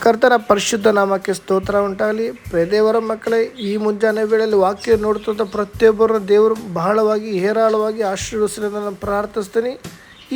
ಕರ್ತನ ಪರಿಶುದ್ಧ ನಾಮಕ್ಕೆ ಸ್ತೋತ್ರ ಉಂಟಾಗಲಿ. ದೇವರ ಮಕ್ಕಳೇ, ಈ ಮುಂಜಾನೆ ವೇಳೆಯಲ್ಲಿ ವಾಕ್ಯ ನೋಡುತ್ತಿದ್ದ ಪ್ರತಿಯೊಬ್ಬರನ್ನು ದೇವರು ಬಹಳವಾಗಿ ಹೇರಾಳವಾಗಿ ಆಶೀರ್ವದಿಸಲಿ ನಾನು ಪ್ರಾರ್ಥಿಸ್ತೀನಿ.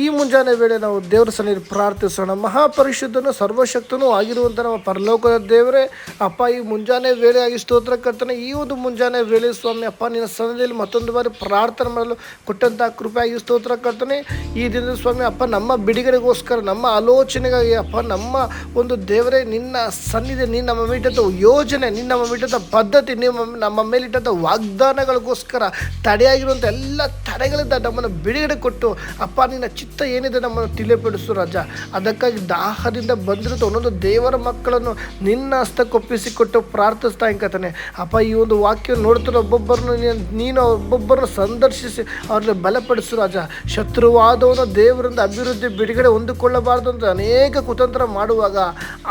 ಈ ಮುಂಜಾನೆ ವೇಳೆ ನಾವು ದೇವರ ಸನ್ನಿಧಿ ಪ್ರಾರ್ಥಿಸೋಣ. ಮಹಾಪರಿಶುದ್ಧನು ಸರ್ವಶಕ್ತನೂ ಆಗಿರುವಂಥ ನಮ್ಮ ಪರಲೋಕದ ದೇವರೇ, ಅಪ್ಪ, ಈ ಮುಂಜಾನೆ ವೇಳೆಯಾಗಿ ಸ್ತೋತ್ರ ಕರ್ತನೆ. ಈ ಒಂದು ಮುಂಜಾನೆ ವೇಳೆ ಸ್ವಾಮಿ ಅಪ್ಪ, ನಿನ್ನ ಸನ್ನಿಧಿಯಲ್ಲಿ ಮತ್ತೊಂದು ಬಾರಿ ಪ್ರಾರ್ಥನೆ ಮಾಡಲು ಕೊಟ್ಟಂಥ ಕೃಪೆಯಾಗಿ ಸ್ತೋತ್ರ ಕರ್ತನೆ. ಈ ದಿನದ ಸ್ವಾಮಿ ಅಪ್ಪ, ನಮ್ಮ ಬಿಡುಗಡೆಗೋಸ್ಕರ, ನಮ್ಮ ಆಲೋಚನೆಗಾಗಿ ಅಪ್ಪ, ನಮ್ಮ ಒಂದು ದೇವರೇ, ನಿನ್ನ ಸನ್ನಿಧಿ, ನೀನು ನಮ್ಮ ಮೇಲಿಟ್ಟಂಥ ಯೋಜನೆ, ನೀನು ನಮ್ಮ ಮೇಲಿಟ್ಟಂಥ ಪದ್ಧತಿ, ನೀವು ನಮ್ಮ ಮೇಲಿಟ್ಟಂಥ ವಾಗ್ದಾನಗಳಿಗೋಸ್ಕರ ತಡೆಯಾಗಿರುವಂಥ ಎಲ್ಲ ತಡೆಗಳಿಂದ ನಮ್ಮನ್ನು ಬಿಡುಗಡೆ ಕೊಟ್ಟು ಅಪ್ಪ, ನಿನ್ನ ಚಿತ್ತ ಏನಿದೆ ನಮ್ಮನ್ನು ತಿಳಿಯಪಡಿಸು ರಾಜ. ಅದಕ್ಕಾಗಿ ದಾಹದಿಂದ ಬಂದಿರುತ್ತ ಒಂದೊಂದು ದೇವರ ಮಕ್ಕಳನ್ನು ನಿನ್ನ ಹಸ್ತಕ್ಕೊಪ್ಪಿಸಿಕೊಟ್ಟು ಪ್ರಾರ್ಥಿಸ್ತಾ ಇಂಕತಾನೆ. ಅಪ್ಪ, ಈ ಒಂದು ವಾಕ್ಯ ನೋಡ್ತಿರೋ ಒಬ್ಬೊಬ್ಬರನ್ನು ನೀನು ಒಬ್ಬೊಬ್ಬರನ್ನು ಸಂದರ್ಶಿಸಿ ಅವ್ರನ್ನ ಬಲಪಡಿಸು ರಾಜ. ಶತ್ರುವಾದವನು ದೇವರಿಂದ ಅಭಿವೃದ್ಧಿ ಬಿಡುಗಡೆ ಹೊಂದಿಕೊಳ್ಳಬಾರ್ದು ಅಂತ ಅನೇಕ ಕುತಂತ್ರ ಮಾಡುವಾಗ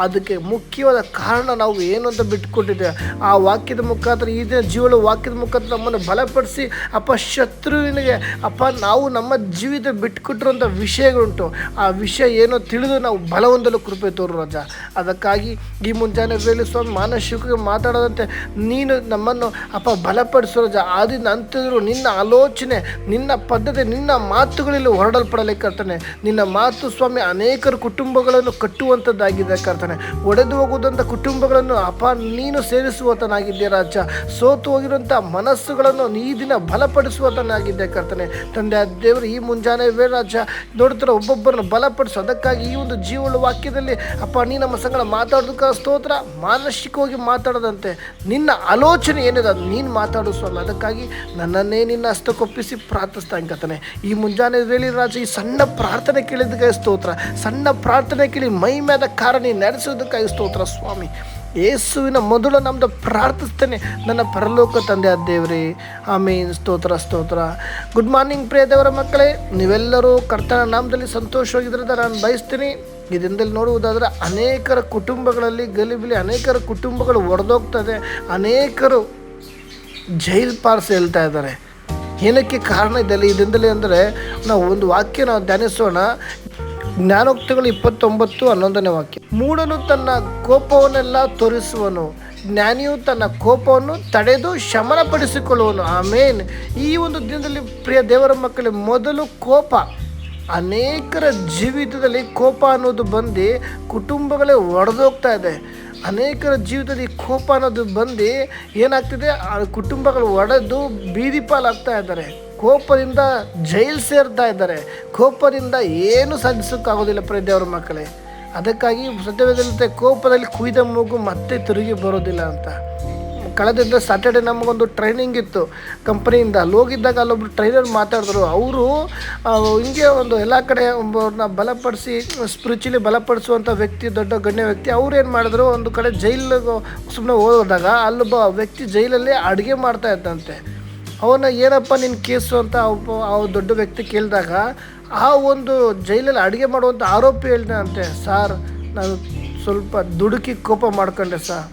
ಅದಕ್ಕೆ ಮುಖ್ಯವಾದ ಕಾರಣ ನಾವು ಏನು ಅಂತ ಬಿಟ್ಟುಕೊಟ್ಟಿದ್ದೆ. ಆ ವಾಕ್ಯದ ಮುಖಾಂತರ, ಈ ದಿನ ಜೀವನ ವಾಕ್ಯದ ಮುಖಾಂತರ ನಮ್ಮನ್ನು ಬಲಪಡಿಸಿ ಅಪ್ಪ, ಶತ್ರುವಿನಿಗೆ ಅಪ್ಪ, ನಾವು ನಮ್ಮ ಜೀವಿತ ಬಿಟ್ಟುಕೊಟ್ಟಿರುವಂಥ ವಿಷಯಗಳುಂಟು. ಆ ವಿಷಯ ಏನೋ ತಿಳಿದು ನಾವು ಬಲ ಹೊಂದಲು ಕೃಪೆ ತೋರು ರಾಜ. ಅದಕ್ಕಾಗಿ ಈ ಮುಂಜಾನೆ ವೇಳೆ ಸ್ವಾಮಿ ಮಾನಸಿಕವಾಗಿ ಮಾತಾಡದಂತೆ ನೀನು ನಮ್ಮನ್ನು ಅಪ್ಪ ಬಲಪಡಿಸು ರಾಜ. ಆದಿಂದ ಅಂತಿದ್ರು ನಿನ್ನ ಆಲೋಚನೆ, ನಿನ್ನ ಪದ್ಧತಿ, ನಿನ್ನ ಮಾತುಗಳಲ್ಲಿ ಹೊರಡಲ್ಪಡಲಿಕ್ಕರ್ತಾನೆ. ನಿನ್ನ ಮಾತು ಸ್ವಾಮಿ ಅನೇಕರ ಕುಟುಂಬಗಳನ್ನು ಕಟ್ಟುವಂಥದ್ದಾಗಿದೆ ಕರ್ತಾನೆ. ಒಡೆದು ಹೋಗುವುದಂಥ ಕುಟುಂಬಗಳನ್ನು ಅಪ್ಪ ನೀನು ಸೇರಿಸುವತನಾಗಿದ್ದೆ ರಾಜ. ಸೋತು ಹೋಗಿರುವಂಥ ಮನಸ್ಸುಗಳನ್ನು ಈ ದಿನ ಬಲಪಡಿಸುವತನಾಗಿದ್ದೆ ಕರ್ತಾನೆ. ತಂದೆ ದೇವರು, ಈ ಮುಂಜಾನೆ ವೇಳೆ ರಾಜ ನೋಡ್ತಾರೆ ಒಬ್ಬೊಬ್ಬರನ್ನು ಬಲಪಡಿಸು. ಅದಕ್ಕಾಗಿ ಈ ಒಂದು ಜೀವನ ವಾಕ್ಯದಲ್ಲಿ ಅಪ್ಪ, ನೀ ನಮ್ಮ ಸಂಗಡ ಮಾತಾಡೋದಕ್ಕೆ ಸ್ತೋತ್ರ. ಮಾನಸಿಕವಾಗಿ ಮಾತಾಡದಂತೆ ನಿನ್ನ ಆಲೋಚನೆ ಏನಿದೆ ಅದು ನೀನು ಮಾತಾಡು ಸ್ವಾಮಿ. ಅದಕ್ಕಾಗಿ ನನ್ನನ್ನೇ ನಿನ್ನ ಹಸ್ತಕ್ಕೊಪ್ಪಿಸಿ ಪ್ರಾರ್ಥಿಸ್ತಾ ಇಂಕತಾನೆ. ಈ ಮುಂಜಾನೆ ವೇಳೆ ರಾಜ, ಈ ಸಣ್ಣ ಪ್ರಾರ್ಥನೆ ಕೇಳಿದ್ದಕ್ಕಾಗಿ ಸ್ತೋತ್ರ. ಸಣ್ಣ ಪ್ರಾರ್ಥನೆ ಕೇಳಿ ಮೈ ಮೇದ ಕಾರ್ಯ ನೀನು ನಡೆಸೋದಕ್ಕಾಗಿ ಸ್ತೋತ್ರ ಸ್ವಾಮಿ. ಯೇಸುವಿನ ಮೊದಲು ನಮ್ಮದು ಪ್ರಾರ್ಥಿಸ್ತೇನೆ ನನ್ನ ಪರಲೋಕ ತಂದೆ ದೇವರೇ, ಆಮೇನ್. ಸ್ತೋತ್ರ ಸ್ತೋತ್ರ. ಗುಡ್ ಮಾರ್ನಿಂಗ್ ಪ್ರಿಯ ದೇವರ ಮಕ್ಕಳೇ, ನೀವೆಲ್ಲರೂ ಕರ್ತನ ನಾಮದಲ್ಲಿ ಸಂತೋಷವಾಗಿದ್ರಿಂದ ನಾನು ಬಯಸ್ತೀನಿ. ಈ ದಿನದಲ್ಲಿ ನೋಡುವುದಾದರೆ ಅನೇಕರ ಕುಟುಂಬಗಳಲ್ಲಿ ಗಲಿಬಿಲಿ, ಅನೇಕರ ಕುಟುಂಬಗಳು ಒಡೆದೋಗ್ತದೆ, ಅನೇಕರು ಜೈಲ್ ಪಾರ್ಸ್ ಹೇಳ್ತಾ ಇದ್ದಾರೆ. ಏನಕ್ಕೆ ಕಾರಣ ಇದೆಲ್ಲ ಈ ದಿನದಲ್ಲಿ ಅಂದರೆ, ನಾವು ಒಂದು ವಾಕ್ಯ ನಾವು ಧ್ಯಾನಿಸೋಣ. ಜ್ಞಾನೋಕ್ತಿಗಳು 29:11 ವಾಕ್ಯ. ಮೂಢನು ತನ್ನ ಕೋಪವನ್ನೆಲ್ಲ ತೋರಿಸುವನು, ಜ್ಞಾನಿಯು ತನ್ನ ಕೋಪವನ್ನು ತಡೆದು ಶಮನಪಡಿಸಿಕೊಳ್ಳುವನು. ಆಮೇನ್. ಈ ಒಂದು ದಿನದಲ್ಲಿ ಪ್ರಿಯ ದೇವರ ಮಕ್ಕಳೇ, ಮೊದಲು ಕೋಪ. ಅನೇಕರ ಜೀವಿತದಲ್ಲಿ ಕೋಪ ಅನ್ನೋದು ಬಂದು ಕುಟುಂಬಗಳೇ ಒಡೆದೋಗ್ತಾ ಇದೆ. ಅನೇಕರ ಜೀವಿತದಲ್ಲಿ ಕೋಪ ಅನ್ನೋದು ಬಂದು ಏನಾಗ್ತಿದೆ, ಆ ಕುಟುಂಬಗಳು ಒಡೆದು ಬೀದಿ ಪಾಲಾಗ್ತಾ ಇದ್ದಾರೆ. ಕೋಪದಿಂದ ಜೈಲು ಸೇರ್ತಾ ಇದ್ದಾರೆ. ಕೋಪದಿಂದ ಏನು ಸಾಧಿಸೋಕ್ಕಾಗೋದಿಲ್ಲ ಪ್ರಿಯ ದೇವರ ಮಕ್ಕಳೇ. ಅದಕ್ಕಾಗಿ ಸತ್ಯವೇದಲ್ಲಿರುತ್ತೆ, ಕೋಪದಲ್ಲಿ ಕುಯ್ದ ಮೂಗು ಮತ್ತೆ ತಿರುಗಿ ಬರೋದಿಲ್ಲ ಅಂತ. ಕಳೆದಿದ್ದ ಸಾಟರ್ಡೆ ನಮಗೊಂದು ಟ್ರೈನಿಂಗ್ ಇತ್ತು ಕಂಪ್ನಿಯಿಂದ. ಅಲ್ಲಿ ಹೋಗಿದ್ದಾಗ ಅಲ್ಲೊಬ್ರು ಟ್ರೈನರ್ ಮಾತಾಡಿದ್ರು. ಅವರು ಹಿಂಗೆ ಒಂದು ಎಲ್ಲ ಕಡೆ ಒಬ್ಬರನ್ನ ಬಲಪಡಿಸಿ ಸ್ಪಿರಿಚುಲಿ ಬಲಪಡಿಸುವಂಥ ವ್ಯಕ್ತಿ, ದೊಡ್ಡ ಗಣ್ಯ ವ್ಯಕ್ತಿ. ಅವ್ರು ಏನು ಮಾಡಿದ್ರು, ಒಂದು ಕಡೆ ಜೈಲಿಗೆ ಸುಮ್ಮನೆ ಹೋದಾಗ ಅಲ್ಲೊಬ್ಬ ವ್ಯಕ್ತಿ ಜೈಲಲ್ಲಿ ಅಡುಗೆ ಮಾಡ್ತಾ ಇದ್ದಂತೆ. ಅವನ ಏನಪ್ಪ ನಿನ್ನ ಕೇಸು ಅಂತ ಆ ದೊಡ್ಡ ವ್ಯಕ್ತಿ ಕೇಳಿದಾಗ, ಆ ಒಂದು ಜೈಲಲ್ಲಿ ಅಡುಗೆ ಮಾಡುವಂಥ ಆರೋಪಿ ಹೇಳ್ದಂತೆ, ಸಾರ್, ನಾನು ಸ್ವಲ್ಪ ದುಡುಕಿ ಕೋಪ ಮಾಡ್ಕೊಂಡೆ ಸರ್.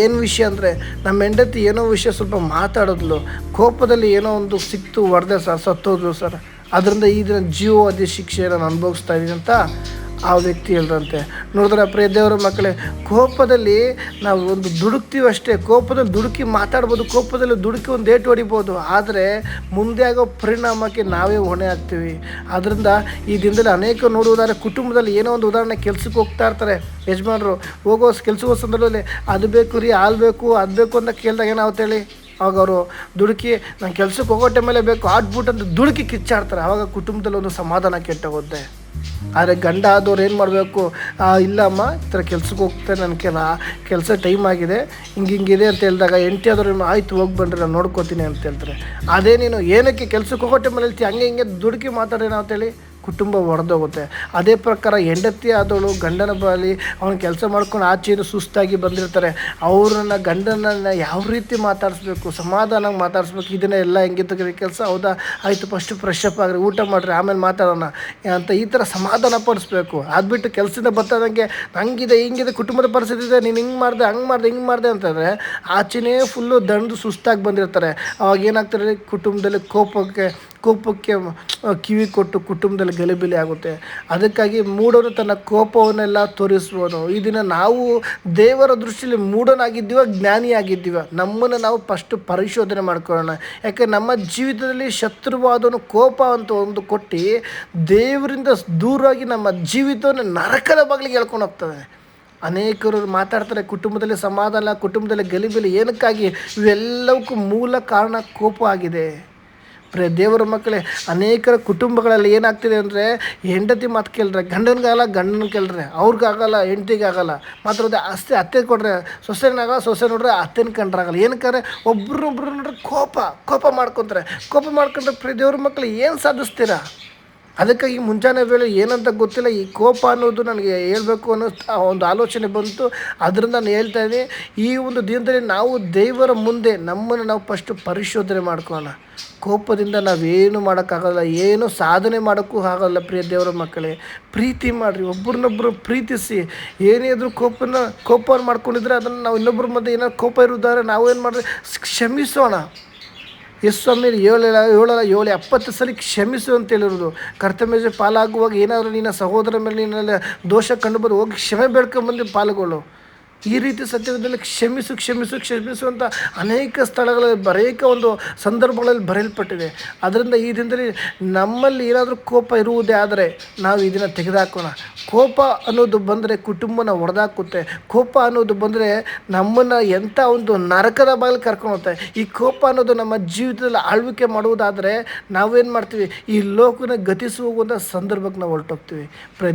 ಏನು ವಿಷಯ ಅಂದರೆ, ನಮ್ಮ ಹೆಂಡತಿ ಏನೋ ವಿಷಯ ಸ್ವಲ್ಪ ಮಾತಾಡಿದ್ಲು, ಕೋಪದಲ್ಲಿ ಏನೋ ಒಂದು ಸಿಕ್ತು, ಹೊಡೆದೆ ಸರ್, ಸತ್ತೋದ್ರು ಸರ್. ಅದರಿಂದ ಈ ದಿನ ಜೀವಾವಧಿ ಶಿಕ್ಷೆಯನ್ನು ನಾನು ಅನುಭವಿಸ್ತಾ ಇದ್ದೀನಿ ಅಂತ ಆ ವ್ಯಕ್ತಿ ಹೇಳ್ದಂತೆ. ನೋಡಿದ್ರೆ ಪ್ರಿಯ ದೇವರ ಮಕ್ಕಳೇ, ಕೋಪದಲ್ಲಿ ನಾವು ಒಂದು ದುಡುಕ್ತೀವಿ ಅಷ್ಟೇ. ಕೋಪದಲ್ಲಿ ದುಡುಕಿ ಮಾತಾಡ್ಬೋದು, ಕೋಪದಲ್ಲಿ ದುಡುಕಿ ಒಂದು ಏಟು ಹೊಡಿಬೋದು, ಆದರೆ ಮುಂದೆ ಆಗೋ ಪರಿಣಾಮಕ್ಕೆ ನಾವೇ ಹೊಣೆ ಆಗ್ತೀವಿ. ಆದ್ದರಿಂದ ಈ ದಿನದಲ್ಲಿ ಅನೇಕ ನೋಡುವುದಾದ್ರೆ ಕುಟುಂಬದಲ್ಲಿ ಏನೋ ಒಂದು ಉದಾಹರಣೆ ಕೆಲ್ಸಕ್ಕೆ ಹೋಗ್ತಾ ಇರ್ತಾರೆ. ಯಜಮಾನರು ಹೋಗೋ ಕೆಲಸದ ಸಂದರ್ಭದಲ್ಲಿ ಅದು ಬೇಕು ರೀ, ಹಾಲು ಬೇಕು, ಅದು ಬೇಕು ಅಂತ ಕೇಳಿದಾಗ ಏನಾಗುತ್ತೆ ಹೇಳಿ, ಆವಾಗ ಅವರು ದುಡುಕಿ ನಾನು ಕೆಲ್ಸಕ್ಕೆ ಹೋಗೋ ಟೈಮಲ್ಲೇ ಬೇಕು ಆಡ್ಬಿಟ್ಟು ಅಂತ ದುಡುಕಿ ಕಿಚ್ಚಾಡ್ತಾರೆ. ಆವಾಗ ಕುಟುಂಬದಲ್ಲಿ ಒಂದು ಸಮಾಧಾನ ಕೆಟ್ಟೋಗುತ್ತೆ. ಆದರೆ ಗಂಡ ಆದವ್ರು ಏನು ಮಾಡಬೇಕು, ಇಲ್ಲಮ್ಮ ಈ ಥರ ಕೆಲ್ಸಕ್ಕೆ ಹೋಗ್ತಾರೆ, ನನ್ನ ಕೆಲಸ ಟೈಮ್ ಆಗಿದೆ, ಹಿಂಗಿದೆ ಅಂತ ಹೇಳಿದಾಗ ಹೆಂಡತಿ ಆದವ್ರು ಆಯ್ತು ಹೋಗಿ ಬನ್ನಿರಿ ನಾನು ನೋಡ್ಕೋತೀನಿ ಅಂತ ಹೇಳ್ತಾರೆ. ಅದೇ ನೀನು ಏನಕ್ಕೆ ಕೆಲ್ಸಕ್ಕೆ ಹೋಗೋ ಟೈಮಲ್ಲಿ ಹೇಳ್ತೀವಿ, ಹಂಗೆ ಹಿಂಗೆ ದುಡುಕಿ ಮಾತಾಡೋಣ ಅಂತೇಳಿ ಕುಟುಂಬ ಒಡೆದೋಗುತ್ತೆ. ಅದೇ ಪ್ರಕಾರ ಹೆಂಡತಿ ಆದವಳು ಗಂಡನ ಬಳಿ ಅವನು ಕೆಲಸ ಮಾಡ್ಕೊಂಡು ಆಚೆಯನ್ನು ಸುಸ್ತಾಗಿ ಬಂದಿರ್ತಾರೆ. ಅವ್ರನ್ನ ಗಂಡನನ್ನು ಯಾವ ರೀತಿ ಮಾತಾಡಿಸ್ಬೇಕು, ಸಮಾಧಾನವಾಗಿ ಮಾತಾಡಿಸ್ಬೇಕು. ಇದನ್ನೇ ಎಲ್ಲ ಹೆಂಗಿತ್ತು ಕೆಲಸ, ಹೌದಾ, ಆಯಿತು ಫಸ್ಟು ಫ್ರೆಶ್ ಅಪ್ ಆಗಿರಿ, ಊಟ ಮಾಡಿರಿ, ಆಮೇಲೆ ಮಾತಾಡೋಣ ಅಂತ ಈ ಥರ ಸಮಾಧಾನ ಪಡಿಸ್ಬೇಕು. ಅದ್ಬಿಟ್ಟು ಕೆಲಸದಿಂದ ಬರ್ತಾದಂಗೆ ಹಂಗಿದೆ ಹಿಂಗಿದೆ, ಕುಟುಂಬದ ಪರಿಸ್ಥಿತಿ ಇದೆ, ನೀನು ಹಿಂಗೆ ಮಾಡಿದೆ ಹಿಂಗೆ ಮಾಡಿದೆ ಅಂತಂದರೆ ಆಚೆನೇ ಫುಲ್ಲು ದಂಡು ಸುಸ್ತಾಗಿ ಬಂದಿರ್ತಾರೆ. ಅವಾಗ ಏನಾಗ್ತಾರೆ, ಕುಟುಂಬದಲ್ಲಿ ಕೋಪಕ್ಕೆ ಕಿವಿ ಕೊಟ್ಟು ಕುಟುಂಬದಲ್ಲಿ ಗಲಿಬಿಲಿ ಆಗುತ್ತೆ. ಅದಕ್ಕಾಗಿ ಮೂಢನು ತನ್ನ ಕೋಪವನ್ನೆಲ್ಲ ತೋರಿಸುವನು. ಈ ದಿನ ನಾವು ದೇವರ ದೃಷ್ಟಿಯಲ್ಲಿ ಮೂಢನಾಗಿದ್ದೀವ, ಜ್ಞಾನಿಯಾಗಿದ್ದೀವ, ನಮ್ಮನ್ನು ನಾವು ಫಸ್ಟು ಪರಿಶೋಧನೆ ಮಾಡ್ಕೊಳ್ಳೋಣ. ಯಾಕೆ ನಮ್ಮ ಜೀವಿತದಲ್ಲಿ ಶತ್ರುವಾದನು ಕೋಪ ಅಂತ ಒಂದು ಕೊಟ್ಟು ದೇವರಿಂದ ದೂರವಾಗಿ ನಮ್ಮ ಜೀವಿತವನ್ನು ನರಕದ ಬಾಗಿಲಿಗೆ ಎಳ್ಕೊಂಡು ಹೋಗ್ತದೆ. ಅನೇಕರು ಮಾತಾಡ್ತಾರೆ, ಕುಟುಂಬದಲ್ಲಿ ಸಮಾಧಾನ, ಕುಟುಂಬದಲ್ಲಿ ಗಲಿಬಿಲಿ. ಏನಕ್ಕಾಗಿ? ಇವೆಲ್ಲವಕ್ಕೂ ಮೂಲ ಕಾರಣ ಕೋಪ ಆಗಿದೆ. ದೇವರ ಮಕ್ಕಳೇ, ಅನೇಕರ ಕುಟುಂಬಗಳಲ್ಲಿ ಏನಾಗ್ತಿದೆ ಅಂದರೆ, ಹೆಂಡತಿ ಮಾತು ಕೇಳ್ರೆ ಗಂಡನಿಗಾಗಲ್ಲ, ಗಂಡನ ಕೇಳ್ರೆ ಅವ್ರಿಗಾಗಲ್ಲ, ಹೆಂಡತಿಗಾಗಲ್ಲ. ಮಾತ್ರ ಅಷ್ಟೇ ಅತ್ತೆ ಕೊಡ್ರೆ ಸೊಸೆನಾಗಲ್ಲ, ಸೊಸೆ ನೋಡ್ರೆ ಅತ್ತೆನ ಕಂಡ್ರಾಗಲ್ಲ. ಏನಕ್ಕಾರೆ ಒಬ್ರನ್ನೊಬ್ರು ನೋಡ್ರೆ ಕೋಪ ಮಾಡ್ಕೊತಾರೆ. ಕೋಪ ಮಾಡ್ಕೊಂಡ್ರೆ ದೇವ್ರ ಮಕ್ಕಳು ಏನು ಸಾಧಿಸ್ತೀರಾ? ಅದಕ್ಕಾಗಿ ಮುಂಜಾನೆ ವೇಳೆ ಏನಂತ ಗೊತ್ತಿಲ್ಲ, ಈ ಕೋಪ ಅನ್ನೋದು ನನಗೆ ಹೇಳ್ಬೇಕು ಅನ್ನೋ ಒಂದು ಆಲೋಚನೆ ಬಂತು. ಅದರಿಂದ ನಾನು ಹೇಳ್ತಾ ಇದ್ದೀನಿ, ಈ ಒಂದು ದಿನದಲ್ಲಿ ನಾವು ದೇವರ ಮುಂದೆ ನಮ್ಮನ್ನು ನಾವು ಫಸ್ಟು ಪರಿಶೋಧನೆ ಮಾಡ್ಕೊಳ್ಳೋಣ. ಕೋಪದಿಂದ ನಾವೇನು ಮಾಡೋಕ್ಕಾಗಲ್ಲ, ಏನು ಸಾಧನೆ ಮಾಡೋಕ್ಕೂ ಆಗಲ್ಲ. ದೇವರ ಮಕ್ಕಳೇ, ಪ್ರೀತಿ ಮಾಡಿರಿ, ಒಬ್ರನ್ನೊಬ್ಬರು ಪ್ರೀತಿಸಿ. ಏನೇ ಇದ್ರೂ ಕೋಪವನ್ನು ಮಾಡ್ಕೊಂಡಿದ್ರೆ ಅದನ್ನು ನಾವು ಇನ್ನೊಬ್ಬರ ಮಧ್ಯೆ ಏನಾದ್ರು ಕೋಪ ಇರೋದಾದ್ರೆ ನಾವೇನು ಮಾಡಿದ್ರೆ ಕ್ಷಮಿಸೋಣ. ಸ್ವಾಮಿ 70 ಸಲ ಕ್ಷಮಿಸು ಅಂತ ಹೇಳಿರೋದು. ಕರ್ತವ್ಯ ಪಾಲಾಗುವಾಗ ಏನಾದರೂ ನಿನ್ನ ಸಹೋದರ ಮೇಲೆ ನಿನ್ನಲ್ಲಿ ದೋಷ ಕಂಡುಬಂದು ಹೋಗಿ ಕ್ಷಮೆ ಬೇಡ್ಕೊಂಡ್ಬಂದು ಪಾಲ್ಗೊಳ್ಳು. ಈ ರೀತಿ ಸತ್ಯದಲ್ಲಿ ಕ್ಷಮಿಸು ಅಂತ ಅನೇಕ ಸ್ಥಳಗಳಲ್ಲಿ ಅನೇಕ ಒಂದು ಸಂದರ್ಭಗಳಲ್ಲಿ ಬರೆಯಲ್ಪಟ್ಟಿದೆ. ಅದರಿಂದ ಈ ದಿನದಲ್ಲಿ ನಮ್ಮಲ್ಲಿ ಏನಾದರೂ ಕೋಪ ಇರುವುದೇ ಆದರೆ ನಾವು ಇದನ್ನು ತೆಗೆದುಹಾಕೋಣ. ಕೋಪ ಅನ್ನೋದು ಬಂದರೆ ಕುಟುಂಬನ ಹೊಡೆದಾಕುತ್ತೆ. ಕೋಪ ಅನ್ನೋದು ಬಂದರೆ ನಮ್ಮನ್ನು ಎಂಥ ಒಂದು ನರಕದ ಬಾಗಿಲು ಕರ್ಕೊಂಡು ಹೋಗ್ತಾರೆ. ಈ ಕೋಪ ಅನ್ನೋದು ನಮ್ಮ ಜೀವಿತದಲ್ಲಿ ಆಳ್ವಿಕೆ ಮಾಡುವುದಾದರೆ ನಾವೇನು ಮಾಡ್ತೀವಿ? ಈ ಲೋಕನ ಗತಿಸುವಂಥ ಸಂದರ್ಭಕ್ಕೆ ನಾವು ಹೊರಟೋಗ್ತೀವಿ.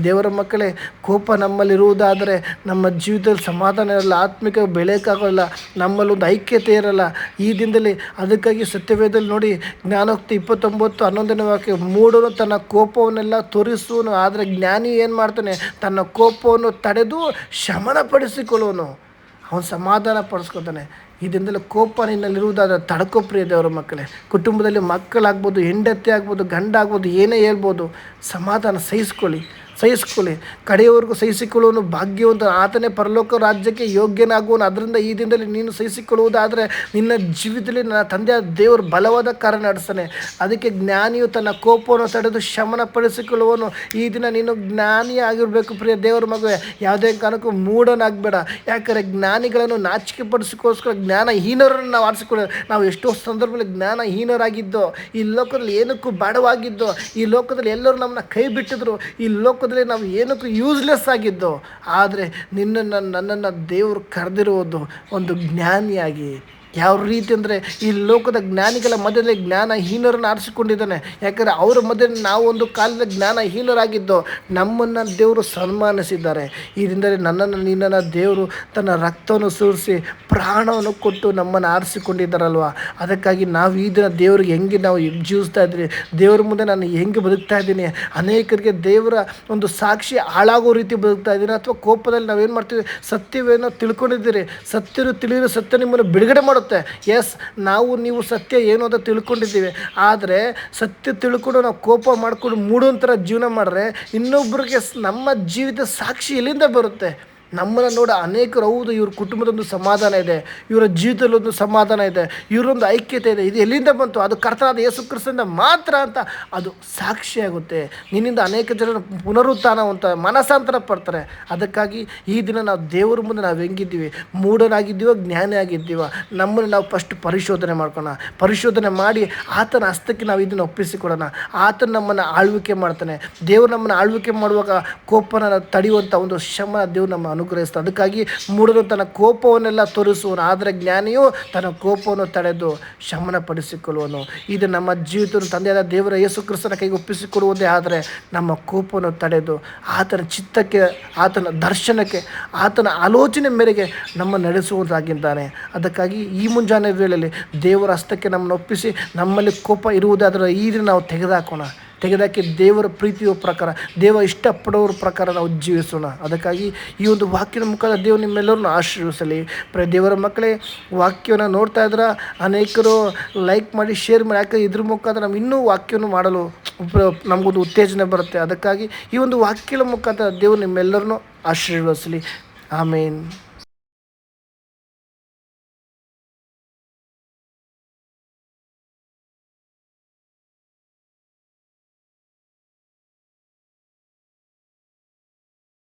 ದೇವರ ಮಕ್ಕಳೇ, ಕೋಪ ನಮ್ಮಲ್ಲಿರುವುದಾದರೆ ನಮ್ಮ ಜೀವಿತದಲ್ಲಿ ಸಮಾಧಾನ ಇರಲ್ಲ, ಆತ್ಮಿಕ ಬೆಳೆಯೋಕ್ಕಾಗಲ್ಲ, ನಮ್ಮಲ್ಲೊಂದು ಐಕ್ಯತೆ ಇರಲ್ಲ ಈ ದಿನದಲ್ಲಿ. ಅದಕ್ಕಾಗಿ ಸತ್ಯವೇದದಲ್ಲಿ ನೋಡಿ, ಜ್ಞಾನೋಕ್ತಿ 29:11 ವಾಕ್ಯ, ಮೂಢನು ತನ್ನ ಕೋಪವನ್ನೆಲ್ಲ ತೋರಿಸುವನು, ಆದರೆ ಜ್ಞಾನಿ ಏನು ಮಾಡ್ತಾನೆ? ತನ್ನ ಕೋಪವನ್ನು ತಡೆದು ಶಮನಪಡಿಸಿಕೊಳ್ಳುವನು. ಅವನು ಸಮಾಧಾನ ಪಡಿಸ್ಕೊತಾನೆ. ಈ ದಿನದಲ್ಲಿ ಕೋಪ ನಿನ್ನಲ್ಲಿರುವುದಾದರೆ ತಡ್ಕೋ ದೇವರ ಮಕ್ಕಳೇ. ಕುಟುಂಬದಲ್ಲಿ ಮಕ್ಕಳಾಗ್ಬೋದು, ಹೆಂಡತಿ ಆಗ್ಬೋದು, ಗಂಡ ಆಗ್ಬೋದು, ಏನೇ ಹೇಳ್ಬೋದು, ಸಮಾಧಾನ ಸಹಿಸ್ಕೊಳ್ಳಿ. ಕಡೆಯವರೆಗೂ ಸಹಿಸಿಕೊಳ್ಳುವನು ಭಾಗ್ಯವಂತ, ಆತನೇ ಪರಲೋಕ ರಾಜ್ಯಕ್ಕೆ ಯೋಗ್ಯನಾಗುವನು. ಅದರಿಂದ ಈ ದಿನದಲ್ಲಿ ನೀನು ಸಹಿಸಿಕೊಳ್ಳುವುದಾದರೆ ನಿನ್ನ ಜೀವಿತದಲ್ಲಿ ನನ್ನ ತಂದೆಯ ದೇವರು ಬಲವಾದ ಕಾರ್ಯ ನಡೆಸ್ತಾನೆ. ಅದಕ್ಕೆ ಜ್ಞಾನಿಯು ತನ್ನ ಕೋಪವನ್ನು ತಡೆದು ಶಮನ ಪಡಿಸಿಕೊಳ್ಳುವನು. ಈ ದಿನ ನೀನು ಜ್ಞಾನಿ ಆಗಿರಬೇಕು ದೇವರ ಮಗುವೆ. ಯಾವುದೇ ಕಾರಣಕ್ಕೂ ಮೂಢನಾಗಬೇಡ. ಯಾಕಂದರೆ ಜ್ಞಾನಿಗಳನ್ನು ನಾಚಿಕೆ ಪಡಿಸಿಕೋಸ್ಕರ ಜ್ಞಾನಹೀನರನ್ನು ನಾವು ಆರಿಸಿಕೊಳ್ಳ. ನಾವು ಎಷ್ಟೋ ಸಂದರ್ಭದಲ್ಲಿ ಜ್ಞಾನಹೀನರಾಗಿದ್ದೋ, ಈ ಲೋಕದಲ್ಲಿ ಏನಕ್ಕೂ ಬೇಡವಾಗಿದ್ದೋ, ಈ ಲೋಕದಲ್ಲಿ ಎಲ್ಲರೂ ನಮ್ಮನ್ನ ಕೈ ಬಿಟ್ಟಿದ್ರು, ಈ ಲೋಕದಲ್ಲಿ ನಾವು ಏನಕ್ಕೂ ಯೂಸ್ಲೆಸ್ ಆಗಿದ್ದೋ. ಆದರೆ ನನ್ನನ್ನು ದೇವರು ಕರೆದಿರುವುದು ಒಂದು ಜ್ಞಾನಿಯಾಗಿ. ಯಾವ ರೀತಿ ಅಂದರೆ, ಈ ಲೋಕದ ಜ್ಞಾನಿಗಳ ಮಧ್ಯದಲ್ಲಿ ಜ್ಞಾನಹೀನರನ್ನು ಆರಿಸಿಕೊಂಡಿದ್ದಾನೆ. ಯಾಕಂದರೆ ಅವರ ಮಧ್ಯದಲ್ಲಿ ನಾವು ಒಂದು ಕಾಲದಲ್ಲಿ ಜ್ಞಾನಹೀನರಾಗಿದ್ದೋ, ನಮ್ಮನ್ನು ದೇವರು ಸನ್ಮಾನಿಸಿದ್ದಾರೆ. ಇದರಿಂದಲೇ ನಿನ್ನನ್ನು ದೇವರು ತನ್ನ ರಕ್ತವನ್ನು ಸುರಿಸಿ ಪ್ರಾಣವನ್ನು ಕೊಟ್ಟು ನಮ್ಮನ್ನು ಆರಿಸಿಕೊಂಡಿದ್ದಾರಲ್ವ. ಅದಕ್ಕಾಗಿ ನಾವು ಈ ದಿನ ದೇವರಿಗೆ ಹೆಂಗೆ ನಾವು ಜೀವಿಸ್ತಾ ಇದ್ದೀವಿ, ದೇವರ ಮುಂದೆ ನಾನು ಹೆಂಗೆ ಬದುಕ್ತಾ ಇದ್ದೀನಿ, ಅನೇಕರಿಗೆ ದೇವರ ಒಂದು ಸಾಕ್ಷಿ ಹಾಳಾಗೋ ರೀತಿ ಬದುಕ್ತಾ ಇದ್ದೀನಿ, ಅಥವಾ ಕೋಪದಲ್ಲಿ ನಾವೇನು ಮಾಡ್ತೀವಿ? ಸತ್ಯವೇನೋ ತಿಳ್ಕೊಂಡಿದ್ದೀರಿ, ತಿಳಿಯಿರೋ ಸತ್ಯ ನಿಮ್ಮನ್ನು ಬಿಡುಗಡೆ ಮಾಡೋ. ಎಸ್, ನೀವು ಸತ್ಯ ಏನು ಅಂತ ತಿಳ್ಕೊಂಡಿದ್ದೀವಿ. ಆದರೆ ಸತ್ಯ ತಿಳ್ಕೊಂಡು ನಾವು ಕೋಪ ಮಾಡ್ಕೊಂಡು ಮೂಡೋಂಥರ ಜೀವನ ಮಾಡಿದ್ರೆ ಇನ್ನೊಬ್ಬರಿಗೆ ನಮ್ಮ ಜೀವಿತ ಸಾಕ್ಷಿ ಎಲ್ಲಿಂದ ಬರುತ್ತೆ? ನಮ್ಮನ್ನು ನೋಡಿ ಅನೇಕರು, ಹೌದು ಇವ್ರ ಕುಟುಂಬದೊಂದು ಸಮಾಧಾನ ಇದೆ, ಇವರ ಜೀವಿತದಲ್ಲೊಂದು ಸಮಾಧಾನ ಇದೆ, ಇವರೊಂದು ಐಕ್ಯತೆ ಇದೆ, ಇದು ಎಲ್ಲಿಂದ ಬಂತು? ಅದು ಕರ್ತನಾದ ಯೇಸು ಕ್ರಿಸ್ತನಿಂದ ಮಾತ್ರ ಅಂತ ಅದು ಸಾಕ್ಷಿಯಾಗುತ್ತೆ. ನಿನ್ನಿಂದ ಅನೇಕ ಜನರು ಪುನರುತ್ಥಾನವಂತ ಮನಸಾಂತರ ಪಡ್ತಾರೆ. ಅದಕ್ಕಾಗಿ ಈ ದಿನ ನಾವು ದೇವರ ಮುಂದೆ ನಾವು ಹೆಂಗಿದ್ದೀವಿ? ಮೂಢನಾಗಿದ್ದೀವೋ, ಜ್ಞಾನಿ ಆಗಿದ್ದೀವೋ? ನಮ್ಮನ್ನು ನಾವು ಫಸ್ಟ್ ಪರಿಶೋಧನೆ ಮಾಡ್ಕೊಳ್ಳೋಣ. ಪರಿಶೋಧನೆ ಮಾಡಿ ಆತನ ಹಸ್ತಕ್ಕೆ ನಾವು ಇದನ್ನು ಒಪ್ಪಿಸಿಕೊಡೋಣ. ಆತನ ನಮ್ಮನ್ನು ಆಳ್ವಿಕೆ ಮಾಡ್ತಾನೆ. ದೇವರು ನಮ್ಮನ್ನು ಆಳ್ವಿಕೆ ಮಾಡುವಾಗ ಕೋಪನ ತಡೆಯುವಂಥ ಒಂದು ಶಮ ದೇವರು ನಮ್ಮ ಅನುಗ್ರಹಿಸ್ತಾರೆ. ಅದಕ್ಕಾಗಿ ಮೂಢನು ತನ್ನ ಕೋಪವನ್ನೆಲ್ಲ ತೋರಿಸುವನು, ಆದರೆ ಜ್ಞಾನಿಯು ತನ್ನ ಕೋಪವನ್ನು ತಡೆದು ಶಮನ ಪಡಿಸಿಕೊಳ್ಳುವನು. ಇದು ನಮ್ಮ ಜೀವಿತವನ್ನು ತಂದೆಯಾದ ದೇವರ ಯೇಸು ಕ್ರಿಸ್ತನ ಕೈಗೆ ಒಪ್ಪಿಸಿಕೊಡುವುದೇ ಆದರೆ ನಮ್ಮ ಕೋಪವನ್ನು ತಡೆದು ಆತನ ಚಿತ್ತಕ್ಕೆ, ಆತನ ದರ್ಶನಕ್ಕೆ, ಆತನ ಆಲೋಚನೆ ಮೇರೆಗೆ ನಮ್ಮ ನಡೆಸುವುದಾಗಿದ್ದಾನೆ. ಅದಕ್ಕಾಗಿ ಈ ಮುಂಜಾನೆ ವೇಳೆಯಲ್ಲಿ ದೇವರ ಹಸ್ತಕ್ಕೆ ನಮ್ಮನ್ನು ಒಪ್ಪಿಸಿ, ನಮ್ಮಲ್ಲಿ ಕೋಪ ಇರುವುದಾದರೆ ಈ ದಿನ ನಾವು ತೆಗೆದಾಕಿ ದೇವರ ಪ್ರೀತಿಯ ಪ್ರಕಾರ, ದೇವ ಇಷ್ಟಪಡೋರ ಪ್ರಕಾರ ನಾವು ಜೀವಿಸೋಣ. ಅದಕ್ಕಾಗಿ ಈ ಒಂದು ವಾಕ್ಯದ ಮುಖಾಂತರ ದೇವರು ನಿಮ್ಮೆಲ್ಲರನ್ನು ಆಶೀರ್ವಿಸಲಿ. ದೇವರ ಮಕ್ಕಳೇ, ವಾಕ್ಯವನ್ನು ನೋಡ್ತಾ ಇದ್ರೆ ಅನೇಕರು ಲೈಕ್ ಮಾಡಿ, ಶೇರ್ ಮಾಡಿ. ಯಾಕೆ ಇದ್ರ ಮುಖಾಂತರ ನಾವು ಇನ್ನೂ ವಾಕ್ಯವನ್ನು ಮಾಡಲು ನಮಗೊಂದು ಉತ್ತೇಜನ ಬರುತ್ತೆ. ಅದಕ್ಕಾಗಿ ಈ ಒಂದು ವಾಕ್ಯದ ಮುಖಾಂತರ ದೇವರು ನಿಮ್ಮೆಲ್ಲರನ್ನು ಆಶೀರ್ವದಿಸಲಿ. ಆಮೇನ್.